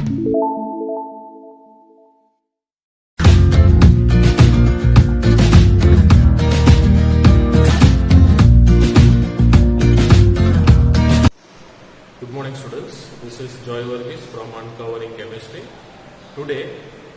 Good morning students, this is Joy Varghese from Uncovering Chemistry. Today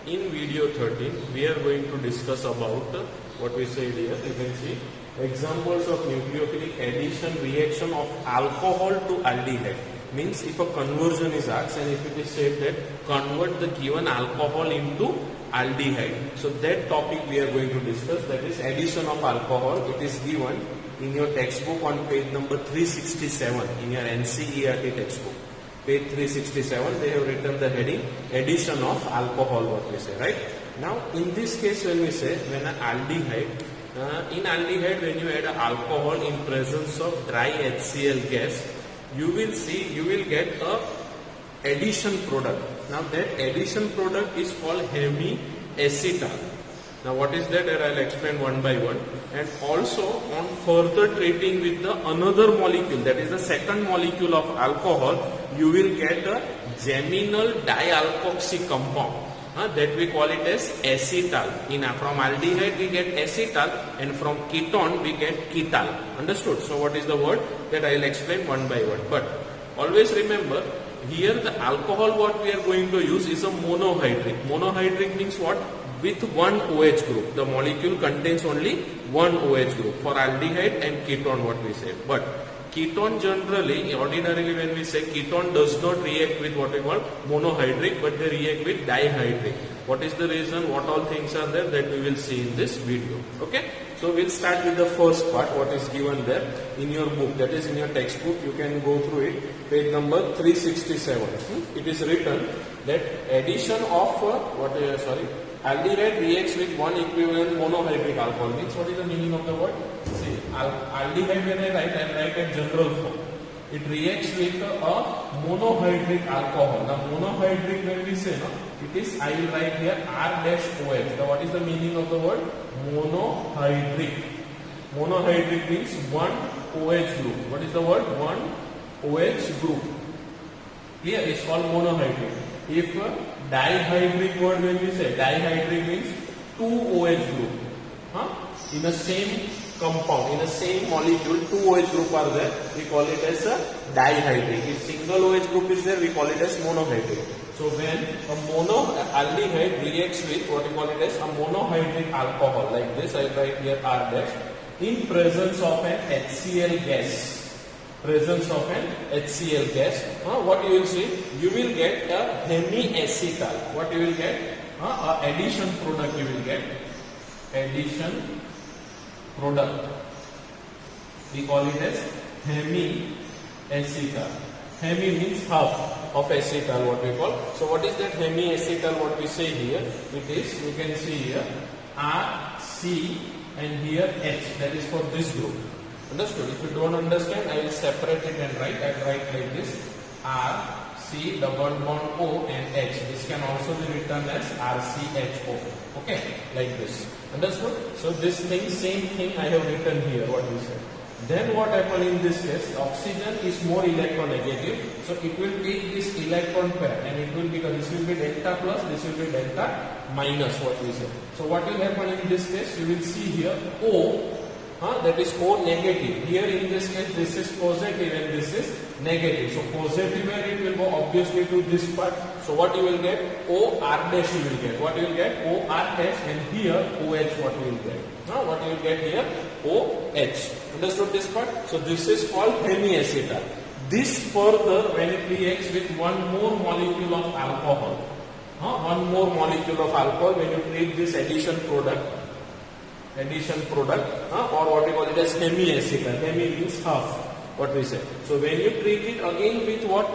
in video 13 we are going to discuss about what we said here. You can see examples of nucleophilic addition reaction of alcohol to aldehyde. Means if a conversion is asked and if it is said that convert the given alcohol into aldehyde. So that topic we are going to discuss, that is addition of alcohol. It is given in your textbook on page number 367 in your NCERT textbook. Page 367 they have written the heading addition of alcohol, what we say, right? Now in this case when we say when an aldehyde, in aldehyde when you add alcohol in presence of dry HCl gas, you will get a addition product. Now that addition product is called hemiacetal. Now what is that? I'll explain one by one. And also on further treating with the another molecule, that is the second molecule of alcohol, you will get a geminal dialkoxy compound. That we call it as acetal. From aldehyde we get acetal and from ketone we get ketal. Understood? So what is the word? That I will explain one by one. But always remember, here the alcohol what we are going to use is a monohydric. Monohydric means what? With one OH group. The molecule contains only one OH group. For aldehyde and ketone what we say. But ketone generally, ordinarily when we say ketone does not react with what we call monohydric, but they react with dihydric. What is the reason? What all things are there? That we will see in this video. Okay? So we'll start with the first part, what is given there in your book, that is in your textbook. You can go through it, page number 367. It is written that addition of aldehyde reacts with one equivalent monohydric alcohol. Means what is the meaning of the word? See, aldehyde when I write at general form. It reacts with a monohydric alcohol. Now monohydric when we say, it is, I will write here R-OH. Now what is the meaning of the word? Monohydric. Monohydric means one OH group. What is the word? One OH group. Here it's called monohydric. If dihydric word when we say, dihydric means two OH group. In the same compound, in the same molecule, two OH group are there. We call it as a dihydric. If single OH group is there, we call it as monohydric. So when a aldehyde reacts with what we call it as a monohydric alcohol, like this, I write here R dash, in presence of an HCl gas. Presence of an HCl gas, what you will see? You will get a hemiacetal. What you will get? Addition product you will get. Addition product. We call it as hemiacetal. Hemi means half of acetal, what we call. So what is that hemiacetal what we say here? It is, you can see here, R, C and here H. That is for this group. Understood? If you don't understand, I will separate it and write. I write like this: R, C, double bond O and H. This can also be written as RCHO. Okay, like this. Understood? So this thing, same thing I have written here. What we said. Then what happens in this case? Oxygen is more electronegative, so it will take this electron pair and it will become, this will be delta plus, this will be delta minus. What we said. So what will happen in this case? You will see here O. That is O negative. Here in this case, this is positive and this is negative. So positive where it will go obviously to this part. So what you will get? O R dash you will get. What you will get? O R dash and here OH what you will get. What you will get here? OH. Understood this part? So this is called hemiacetal. This further when it reacts with one more molecule of alcohol. One more molecule of alcohol when you treat this addition product. Or what we call it as hemiacetal. Hemi means half, what we say. So when you treat it again with what?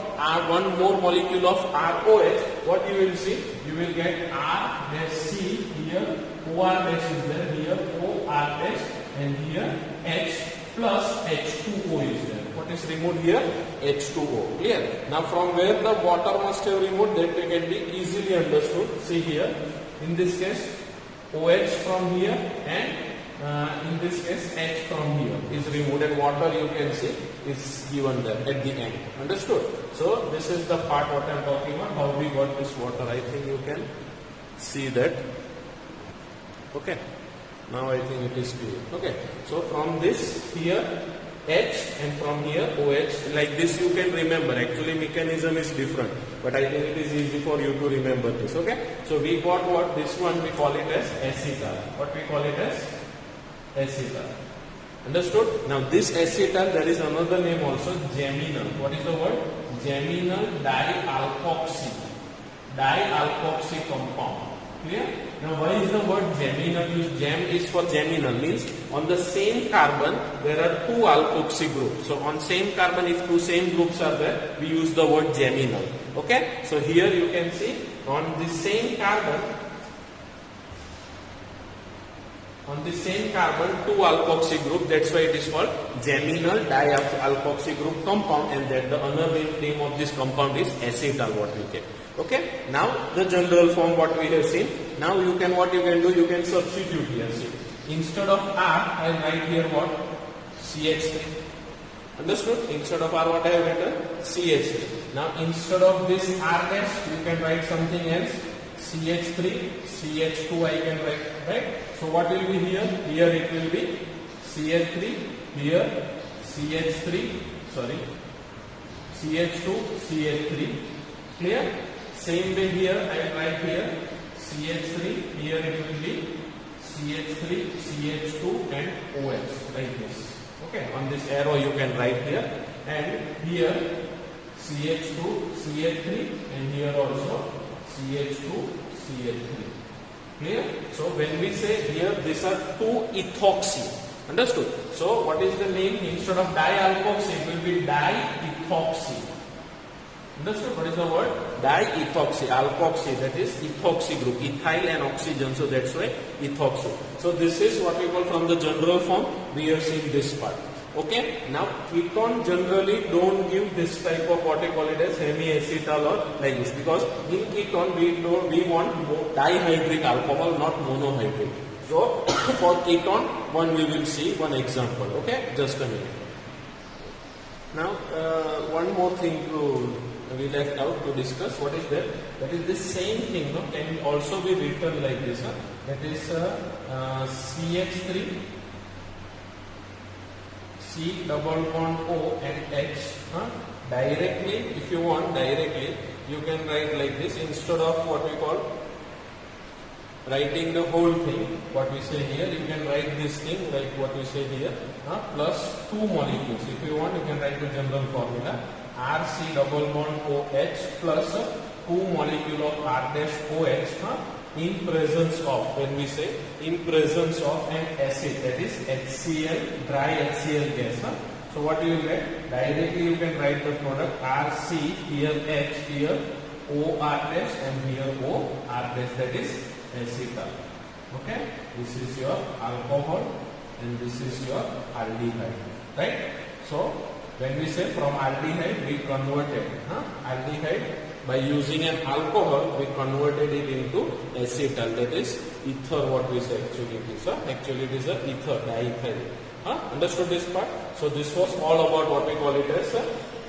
One more molecule of ROH, what you will see? You will get R dash C here, OR dash is there, here OR dash and here H plus H2O is there. What is removed here? H2O. Clear? Now from where the water must have removed, that can be easily understood. See here, in this case, OH from here and in this case H from here is removed and water you can see is given there at the end. Understood? So this is the part what I am talking about, how we got this water. I think you can see that. Okay. Now I think it is clear. Okay. So from this here H and from here OH, like this you can remember. Actually mechanism is different, but I think it is easy for you to remember this. Okay. So we got what? This one we call it as acetal. What we call it as? Acetal. Understood? Now this acetal, there is another name also, geminal. What is the word? Geminal dialkoxy. Dialkoxy compound. Clear? Now why is the word geminal used? Gem is for geminal, means on the same carbon there are two alkoxy groups. So on same carbon, if two same groups are there, we use the word geminal. Okay? So here you can see on the same carbon, two alkoxy group, that's why it is called geminal dialkoxy group compound, and that the another name of this compound is acetal, what we get. Okay, now the general form what we have seen. Now you can, what you can do, you can substitute here. See, instead of R, I write here what? CH3. Understood? Instead of R, what I have written? CH3. Now instead of this R dash, you can write something else. CH3, CH2 I can write, right? So what will be here? Here it will be CH3, here CH3, sorry, CH2, CH3. Clear? Same way here, I will write here CH3, here it will be CH3, CH2 and OH, like this. Okay, on this arrow you can write here, and here CH2, CH3, and here also CH2, CH3. Clear? So when we say here, these are two ethoxy. Understood? So what is the name? Instead of dialkoxy, it will be diethoxy. Understood? What is the word? Diethoxy, alkoxy, that is ethoxy group, ethyl and oxygen, so that's why ethoxy. So this is what we call from the general form, we have seen this part. Okay, now ketone generally don't give this type of what we call it as hemiacetal or like this, because in ketone we want dihydric alcohol, not monohydric. So for ketone, we will see one example. Okay, just a minute. Now one more thing we left out to discuss. What is that? That is the same thing, no? Can also be written like this. That is CH3, C double bond O and H. Directly, if you want directly, you can write like this instead of what we call writing the whole thing. What we say here, you can write this thing like what we say here, plus two molecules. If you want, you can write the general formula. RC double bond OH plus 2 molecule of R dash OH in presence of, when we say in presence of an acid, that is HCl, dry HCl gas. So what you will get? Directly you can write the product RC, here H, here OR dash and here OR dash, that is acetal. Okay, this is your alcohol and this is your aldehyde, right? So when we say from aldehyde, we converted aldehyde by using an alcohol, we converted it into acetal, that is ether. What we say actually it is actually it is a ether, diethyl. Understood this part? So this was all about what we call it as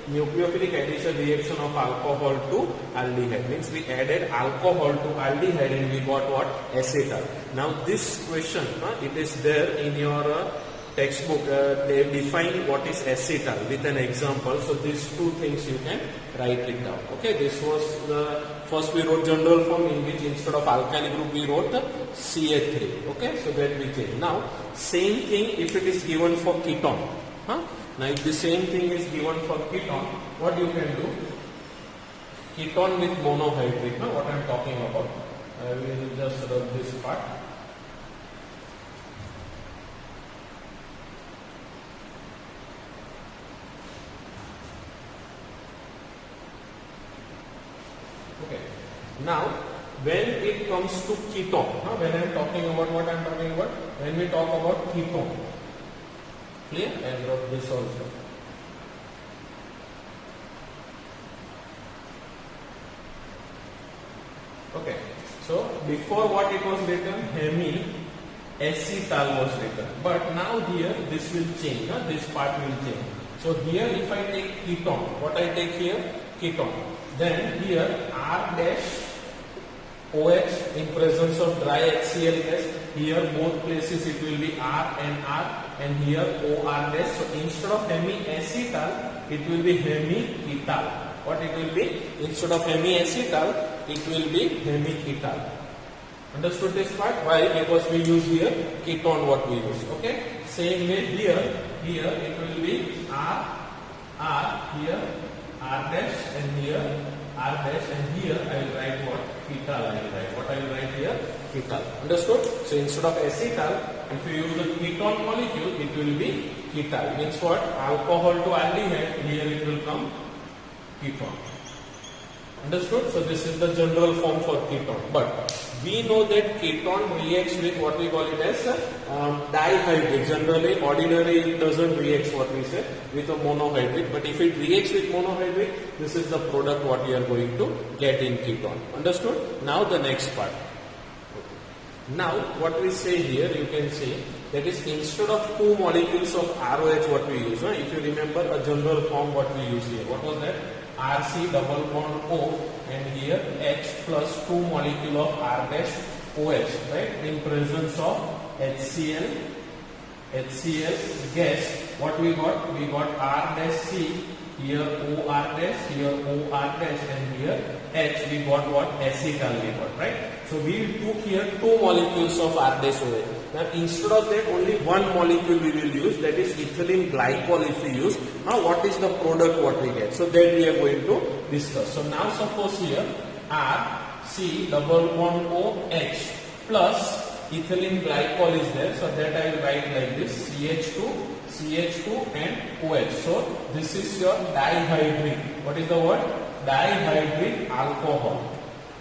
nucleophilic addition reaction of alcohol to aldehyde. Means we added alcohol to aldehyde and we got what? Acetal. Now this question, it is there in your textbook. They define what is acetal with an example. So these two things you can write it down. Okay, this was the first we wrote general form, in which instead of alkyl group we wrote CH3. Okay, so that we change. Now same thing if it is given for ketone. Now if the same thing is given for ketone, what you can do? Ketone with monohydric. What I am talking about. I will just rub this part. Okay. Now, when it comes to ketone, when I am talking about what I am talking about, when we talk about ketone, clear? I wrote this also. Okay. So before what it was written, hemi, acetal was written. But now here this will change, this part will change. So here if I take ketone, what I take here? Ketone. Then here R dash OH in presence of dry HCl gas. Here both places it will be R, and here OR dash. So instead of hemiacetal, it will be hemiketal. What it will be? Instead of hemiacetal, it will be hemiketal. Understood this part? Why? Because we use here ketone what we use. Okay. Same way here it will be R, here R dash, and here R dash, and here I will write what? Ketal I will write. What I will write here? Ketal. Understood? So instead of acetal, if you use a ketone molecule, it will be ketal. Means what? Alcohol to aldehyde, here it will come ketone. Understood? So this is the general form for ketone. But we know that ketone reacts with what we call it as dihydrate. Generally, ordinary it doesn't react what we say with a monohydrate. But if it reacts with monohydrate, this is the product what we are going to get in ketone. Understood? Now the next part. Now what we say here, you can see that is instead of two molecules of ROH what we use. If you remember a general form what we use here. What was that? RC double bond O, and here H plus 2 molecule of R dash OH, right? In presence of HCl gas. What we got? We got R dash C, here OR dash, here OR dash, and here H. We got what? Acetal we got, right? So we took here 2 molecules of R dash OH. Now instead of that only one molecule we will use, that is ethylene glycol if we use. Now what is the product what we get? So that we are going to discuss. So now suppose here R C double bond OH plus ethylene glycol is there. So that I will write like this: CH2 and OH. So this is your dihydric. What is the word? Dihydric alcohol.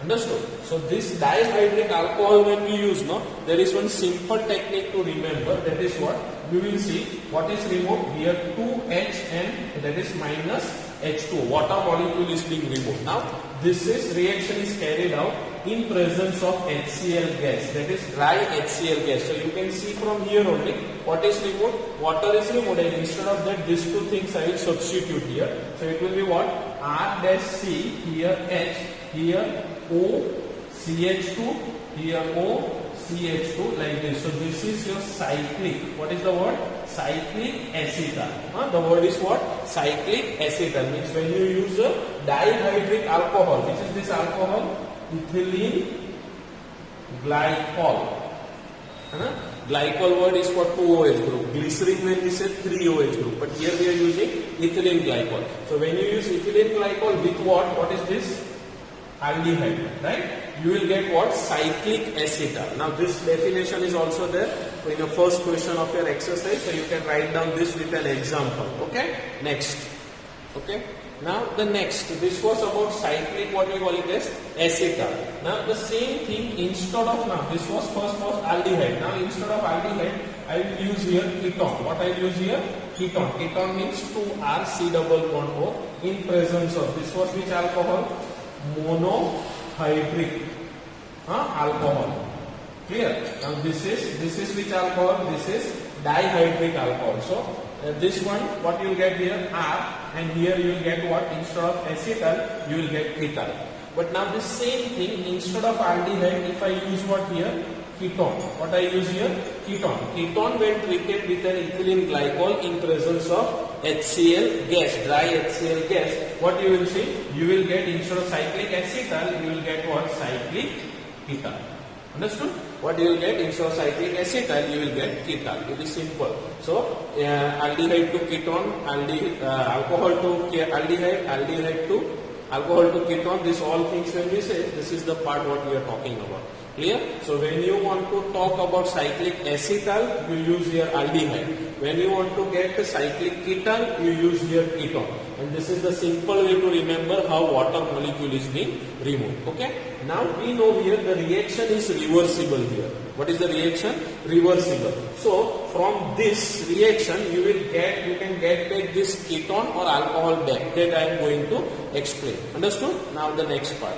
Understood? So this dihydric alcohol when we use, there is one simple technique to remember. That is what? We will see what is removed here, 2H, and that is minus H2. Water molecule is being removed. Now this reaction is carried out in presence of HCl gas, that is dry HCl gas. So you can see from here only what is removed? Water is removed, and instead of that these two things I will substitute here. So it will be what? R dash C, here H, here O CH2, here O CH2, like this. So this is your cyclic. What is the word? Cyclic acetal. The word is what? Cyclic acetal. Means when you use a dihydric alcohol, which is this alcohol? Ethylene glycol. Glycol word is for 2OH group. Glycerin when we say 3OH group. But here we are using ethylene glycol. So when you use ethylene glycol with what? What is this? Aldehyde, right? You will get what? Cyclic acetal. Now this definition is also there in the first question of your exercise. So you can write down this with an example. Okay? Next. Okay? Now the next. This was about cyclic, what we call it as acetal. Now the same thing instead of, now this was first was aldehyde. Now instead of aldehyde, I will use here ketone. What I will use here? Ketone. Ketone means 2RC double bond O in presence of, this was which alcohol? Monohydric alcohol. Clear? Now this is which alcohol? This is dihydric alcohol. So this one, what you will get here? R, and here you will get what? Instead of acetal, you will get ketal. But now the same thing, instead of aldehyde, if I use what here? Ketone. What I use here? Ketone. Ketone when treated with an ethylene glycol in presence of HCl gas, dry HCl gas, what you will see? You will get, instead of cyclic acetal, you will get what? Cyclic ketal. Understood? What you will get? Instead of cyclic acetal, you will get ketal. It is simple. So aldehyde to ketone, alcohol to aldehyde, aldehyde to alcohol to ketone. This all things when we say, this is the part what we are talking about. Clear? So when you want to talk about cyclic acetal, you use here aldehyde. When you want to get the cyclic ketal, you use here ketone. And this is the simple way to remember how water molecule is being removed. Okay? Now we know here the reaction is reversible here. What is the reaction? Reversible. So from this reaction you can get back this ketone or alcohol back. That I am going to explain. Understood? Now the next part.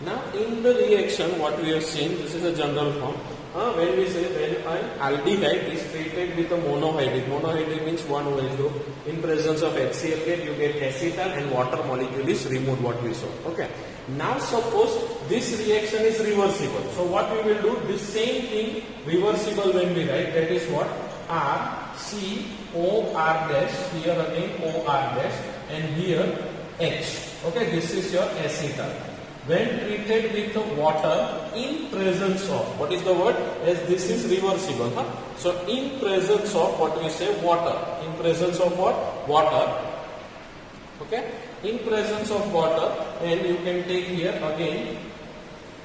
Now in the reaction what we have seen, this is a general form. When we say when an aldehyde is treated with a monohydrate, monohydrate means one OH group, in presence of HCl gate you get acetal and water molecule is removed, what we saw. Okay. Now suppose this reaction is reversible. So what we will do, this same thing reversible when we write, that is what? RCOR dash, here again OR dash and here H. Okay, this is your acetal. When treated with the water in presence of, what is the word? As this is reversible. So in presence of, what we say, water. In presence of what? Water. Okay. In presence of water, and you can take here again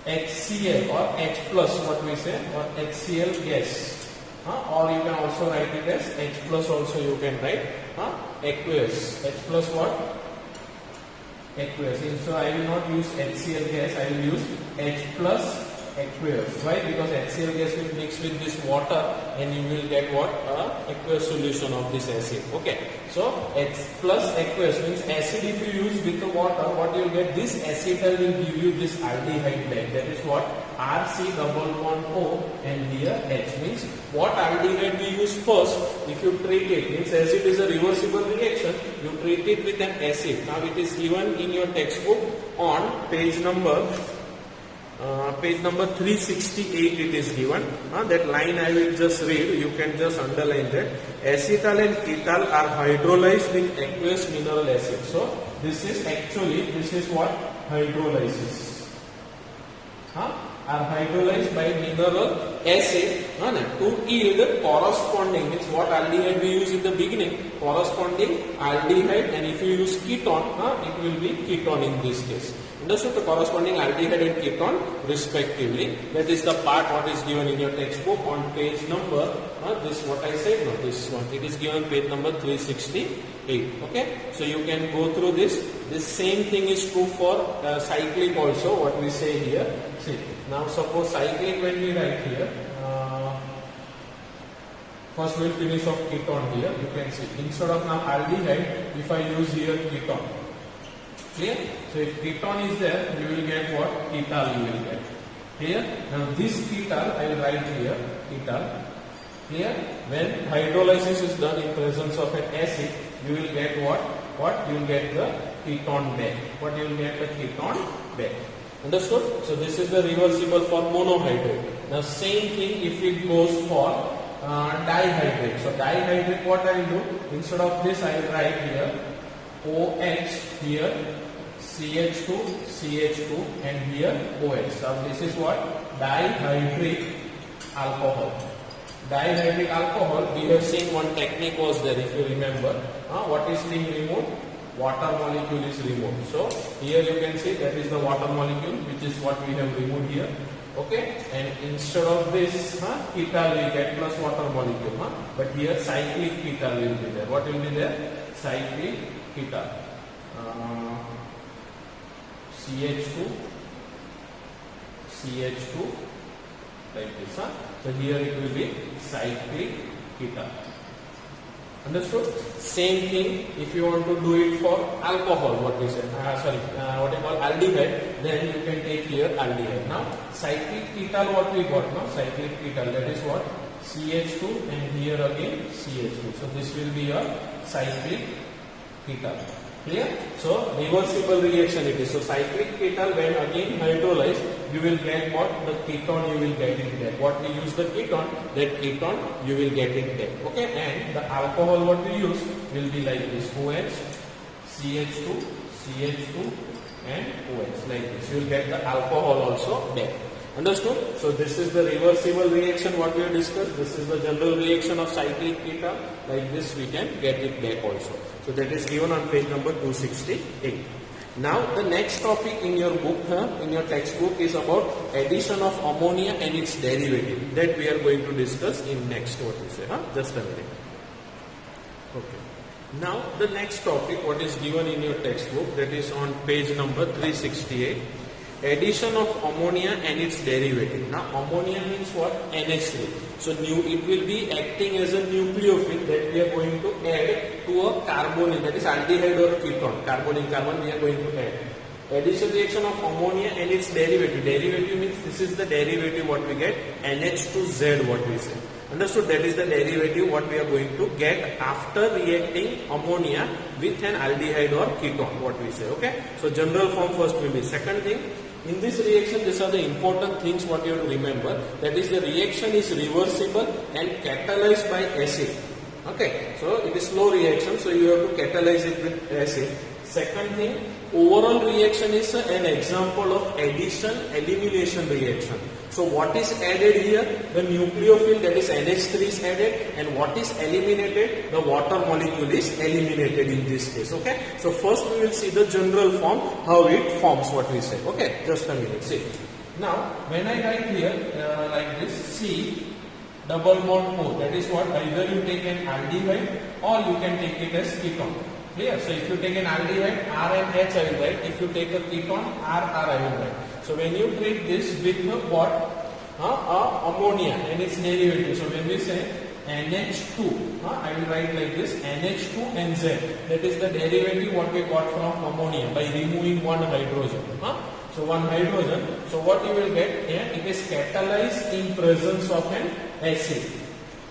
HCl or H plus, what we say, or HCl gas. Or you can also write it as H plus also you can write. Aqueous. H plus what? Aqueous. So I will not use HCl gas, I will use H plus aqueous. Why? Because HCl gas will mix with this water and you will get what? Aqueous solution of this acid. Okay. So H plus aqueous means acid if you use with the water, what you will get? This acetal will give you this aldehyde back. That is what? RC double bond O and here H means what aldehyde we use first. If you treat it, means acid is a reversible reaction, you treat it with an acid. Now it is given in your textbook on page number 368 it is given. That line I will just read, you can just underline that. Acetal and ketal are hydrolyzed with aqueous mineral acid. So this is actually, this is what? Hydrolysis. Are hydrolyzed by mineral acid to yield corresponding, means what aldehyde we use in the beginning, corresponding aldehyde, and if you use keton, it will be keton in this case. Understood? The corresponding aldehyde and keton respectively. That is the part what is given in your textbook on page number, this what I said, no, this one, it is given page number 368. Okay, so you can go through this. This same thing is true for cyclic also, what we say here. See, now suppose cyclic when we write here, first we will finish off keton here. You can see, instead of now aldehyde, if I use here keton. Clear? So if keton is there, you will get what? Ketal you will get. Clear? Now this ketal, I will write here, ketal. Clear? When hydrolysis is done in presence of an acid, you will get what? What? You will get the keton back. What you will get? The keton back. Understood? So this is the reversible for monohydrate. Now same thing if it goes for dihydrate. So dihydrate, what I will do? Instead of this I will write here OH, here CH2, CH2 and here OH. So this is what? Dihydric alcohol. Dihydric alcohol, we have seen one technique was there if you remember. What is being removed? Water molecule is removed. So here you can see that is the water molecule, which is what we have removed here. Okay, and instead of this ketal we get plus water molecule, but here cyclic ketal will be there. What will be there? Cyclic ketal. CH2, CH2 like this. So here it will be cyclic ketal. Understood? Same thing if you want to do it for alcohol, what we say, what you call aldehyde, then you can take here aldehyde. Now cyclic ketal, what we got now? Cyclic ketal, that is what? CH2 and here again CH2. So this will be your cyclic ketal. Clear? So reversible reaction it is. So cyclic ketal, when again hydrolyzed, you will get what? The keton you will get it there. What we use the keton, that keton you will get it there. Okay, and the alcohol what we use will be like this: OH, CH2, CH2 and OH like this. You will get the alcohol also there. Understood? So this is the reversible reaction what we have discussed. This is the general reaction of cyclic ketal. Like this we can get it back also. So that is given on page number 268. Now the next topic in your book, in your textbook, is about addition of ammonia and its derivative. That we are going to discuss in next what we say. Just a minute. Okay. Now the next topic what is given in your textbook, that is on page number 368. Addition of ammonia and its derivative. Now ammonia means what? NH3. So it will be acting as a nucleophile that we are going to add to a carbonyl, that is aldehyde or ketone. Carbonyl, carbon we are going to add. Addition reaction of ammonia and its derivative. Derivative means this is the derivative what we get, NH2Z what we say. Understood? That is the derivative what we are going to get after reacting ammonia with an aldehyde or ketone what we say. Okay. So general form first will be. Second thing, in this reaction these are the important things what you have to remember. That is the reaction is reversible and catalyzed by acid. Okay. So it is slow reaction, so you have to catalyze it with acid. Second thing, overall reaction is an example of addition elimination reaction. So what is added here? The nucleophile, that is NH3 is added, and what is eliminated? The water molecule is eliminated in this case. Okay. So first we will see the general form, how it forms what we say. Okay. Just a minute. See. Now when I write here like this, C double bond O, that is what, either you take an aldehyde or you can take it as ketone. Clear? So if you take an aldehyde, R and H I will write. If you take a ketone, R I will write. So when you treat this with what? Ammonia and its derivative. So when we say NH2, I will write like this, NH2 and Z. That is the derivative what we got from ammonia by removing one hydrogen. So one hydrogen. So what you will get here? It is catalyzed in presence of an acid.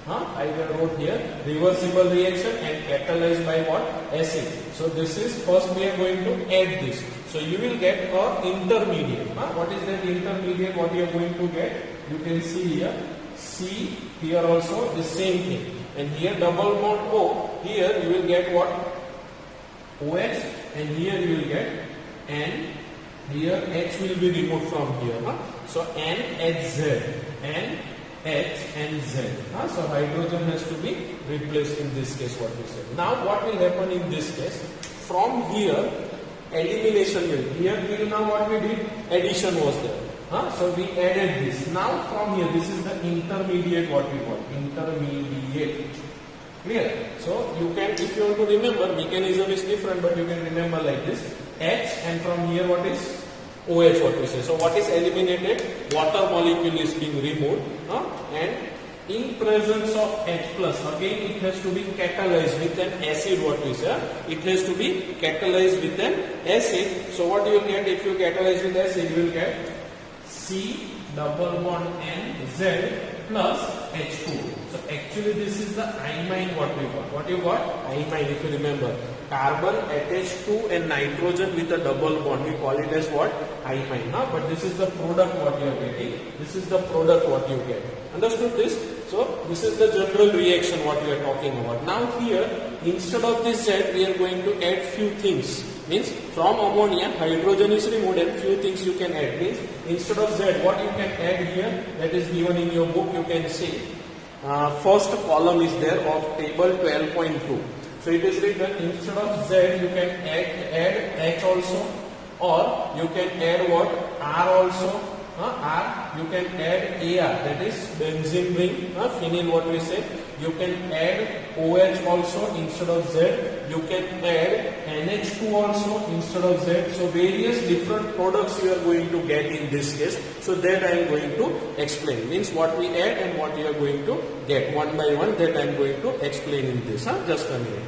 I wrote here reversible reaction and catalyzed by what? Acid. So this is first we are going to add this. So you will get a intermediate. What is that intermediate? What you are going to get? You can see here C, here also the same thing. And here double bond O, here you will get what? OH, and here you will get N. Here H will be removed from here. So NHZ. H and Z. So hydrogen has to be replaced in this case what we said. Now what will happen in this case? From here elimination will. Here till now what we did? Addition was there. So we added this. Now from here this is the intermediate what we call. Intermediate. Clear? So you can, if you want to remember, mechanism is different but you can remember like this. H, and from here what is? OH what we say. So what is eliminated? Water molecule is being removed, and in presence of H plus, again it has to be catalyzed with an acid what we say. It has to be catalyzed with an acid. So what you will get if you catalyze with acid? You will get C double bond N Z plus H2. So actually this is the imine what we got. What you got? Imine, if you remember. Carbon attached to a nitrogen with a double bond. We call it as what? Imine. But this is the product what you are getting. This is the product what you get. Understood this? So this is the general reaction what we are talking about. Now here, instead of this Z, we are going to add few things. Means from ammonia, hydrogen is removed and few things you can add. Means instead of Z, what you can add here, that is given in your book, you can see. First column is there of table 12.2. So it is written instead of Z you can add H also, or you can add what? R also. R you can add AR, that is benzene ring, phenyl what we say. You can add OH also instead of Z. You can add NH2 also instead of Z. So various different products you are going to get in this case. So that I am going to explain. Means what we add and what you are going to get one by one. That I am going to explain in this. Just a minute.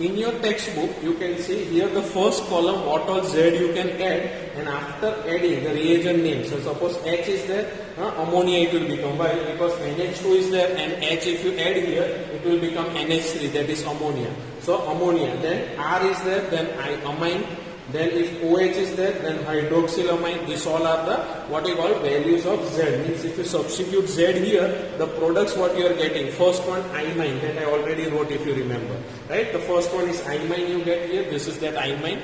In your textbook, you can see here the first column what all Z you can add, and after adding the reagent name. So suppose H is there, ammonia it will become. Why? Because NH2 is there and H if you add here, it will become NH3, that is ammonia. So ammonia, then R is there, then amine. Then if OH is there, then hydroxylamine. These all are the what we call values of Z. Means if you substitute Z here, the products what you are getting. First one imine, that I already wrote if you remember. Right? The first one is imine you get here. This is that imine.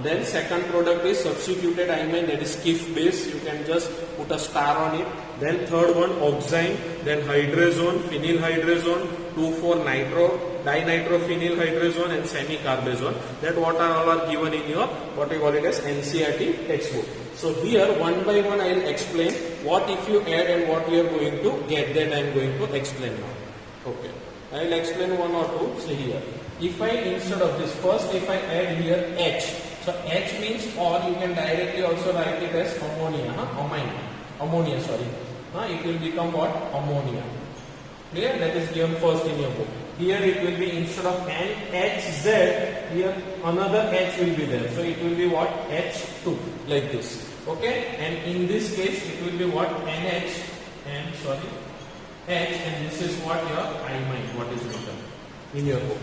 Then second product is substituted imine, that is Kif base. You can just put a star on it. Then third one oxime. Then hydrazone, phenylhydrazone, 2,4-nitro. Dinitrophenylhydrazone and semicarbazone. That what are all are given in your what we call it as NCERT textbook. So here one by one I will explain what if you add and what we are going to get. That I am going to explain now. Okay. I will explain one or two. See here. If I instead of this first if I add here H. So H means, or you can directly also write it as ammonia. Ammonia sorry. It will become what? Ammonia. Clear? That is given first in your book. Here it will be instead of NHZ, here another H will be there. So it will be what? H2 like this. Okay? And in this case it will be what? H, and this is what your imine, what is written in your book.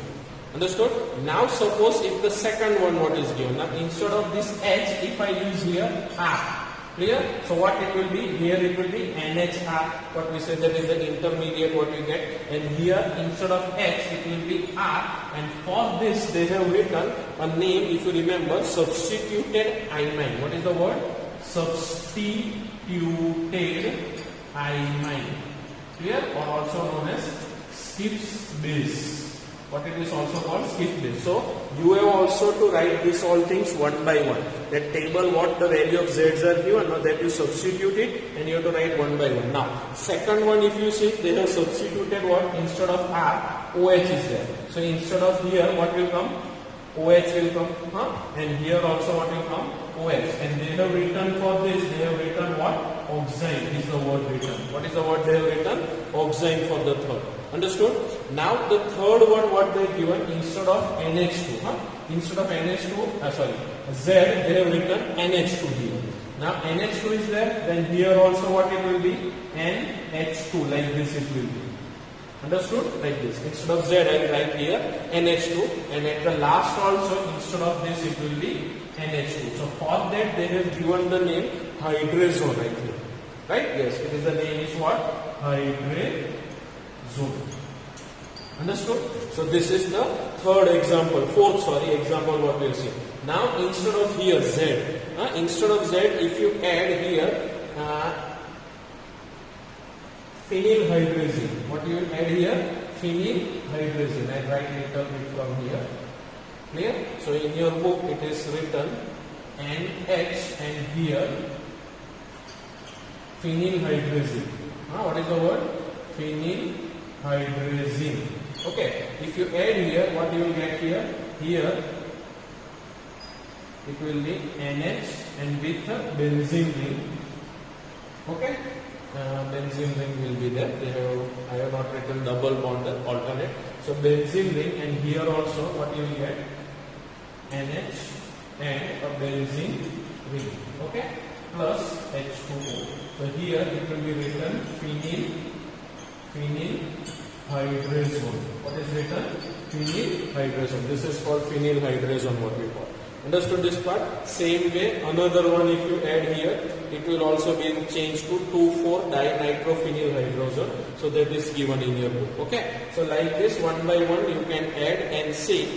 Understood? Now suppose if the second one what is given. Now instead of this H, if I use here R. Clear? So what it will be? Here it will be NHR. What we say, that is the intermediate what we get. And here instead of H it will be R. And for this they have written a name, if you remember, substituted imine. What is the word? Substituted imine. Clear? Or also known as Skipp's base. What it is also called? Skip base. So you have also to write these all things one by one. That table what the value of Z's are given, now that you substitute it and you have to write one by one. Now second one, if you see, they have substituted what? Instead of R, OH is there. So instead of here what will come? OH will come, and here also what will come? OH. And they have written for this, they have written what? Oxime is the word written. What is the word they have written? Oxime for the third. Understood? Now the third one what they have given, instead of NH2, instead of NH2, Z, they have written NH2 here. Now NH2 is there, then here also what it will be? NH2, like this it will be. Understood? Like this. Instead of Z, I will write here NH2, and at the last also, instead of this, it will be NH2. So for that, they have given the name hydrazone right here. Right? Yes, it is the name is what? Hydrazone. Understood? So this is the fourth example what we will see. Now instead of here Z, instead of Z, if you add here phenylhydrazine. What you will add here? Phenylhydrazine. I write little bit from here. Clear? So in your book it is written NH and here phenylhydrazine. What is the word? Phenylhydrazine. Okay. If you add here, what you will get here? Here it will be NH and with benzene ring. Okay. Benzene ring will be there. I have not written double bond alternate. So benzene ring, and here also what you will get? NH and a benzene ring. Okay. Plus H2O. So here it will be written phenylhydrazone. What is written? Phenylhydrazone. This is called phenylhydrazone what we call. Understood this part? Same way, another one if you add here, it will also be changed to 2,4-dinitrophenylhydrazone. So that is given in your book. Okay. So like this, one by one you can add and see.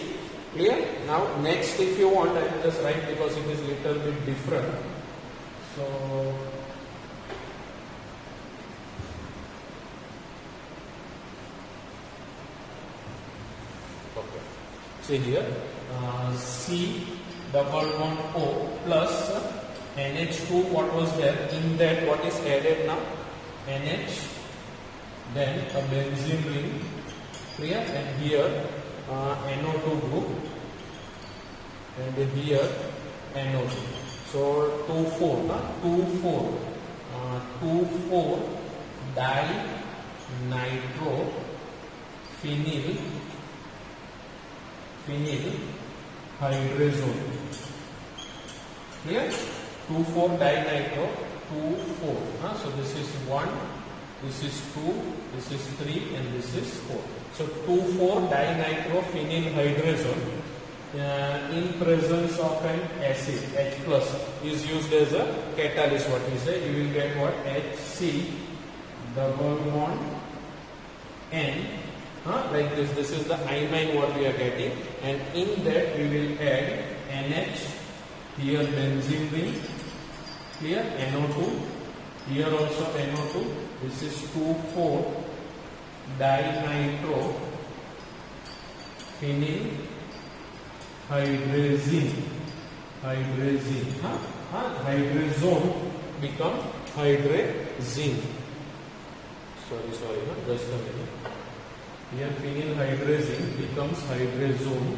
Clear? Now next, if you want, I will just write because it is little bit different. So okay. See here, C double bond O plus NH2, what was there? In that what is added now? NH, then a benzene ring, clear? And here NO2 group, and here NO2. So 2,4 dinitrophenylhydrazone. Clear? 2,4-dinitro, 2,4. So this is 1, this is 2, this is 3, and this is 4. So 2,4-dinitrophenylhydrazone in presence of an acid H plus is used as a catalyst. What we say, you will get what? HC double bond N, like this. This is the imine what we are getting, and in that we will add NH, here benzene ring, here NO2, here also NO2. This is 2,4-dinitrophenylhydrazine. Hydrazone become hydrazine. Sorry, just a minute. Here phenylhydrazine becomes hydrazone.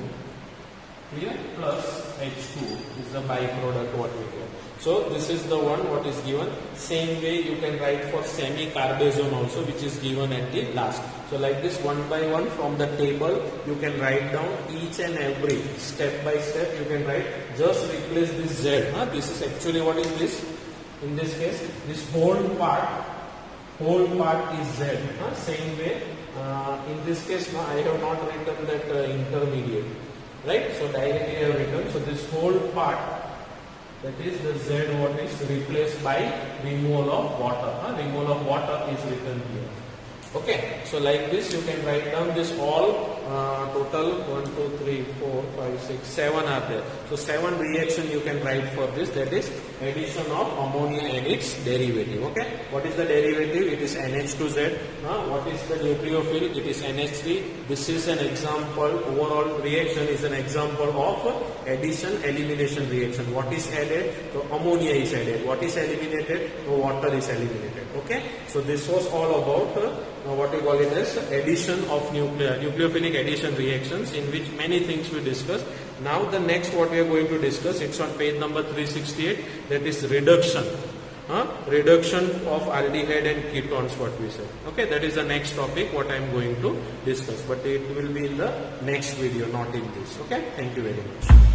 Clear? Plus H2 is the byproduct what we get. So this is the one what is given. Same way you can write for semi-carbazone also, which is given at the last. So like this, one by one from the table you can write down each and every step by step. You can write, just replace this Z. This is actually what is this? In this case, this whole part is Z. Same way, in this case, I have not written that intermediate, right? So directly I have written. So this whole part, that is the Z, what is replaced by removal of water. Removal of water is written here. Okay, so like this you can write down this all total 1, 2, 3, 4, 5, 6, 7 are there. So 7 reaction you can write for this, that is addition of ammonia and its derivative. Okay, what is the derivative? It is NH2Z. What is the nucleophile? It is NH3. This is an example, overall reaction is an example of addition elimination reaction. What is added? So ammonia is added. What is eliminated? So water is eliminated. Okay, so this was all about what we call it as addition of nucleophilic addition reactions, in which many things we discussed. Now the next what we are going to discuss, it's on page number 368, that is reduction. Reduction of aldehyde and ketones, what we said. Okay, that is the next topic what I am going to discuss, but it will be in the next video, not in this. Okay, thank you very much.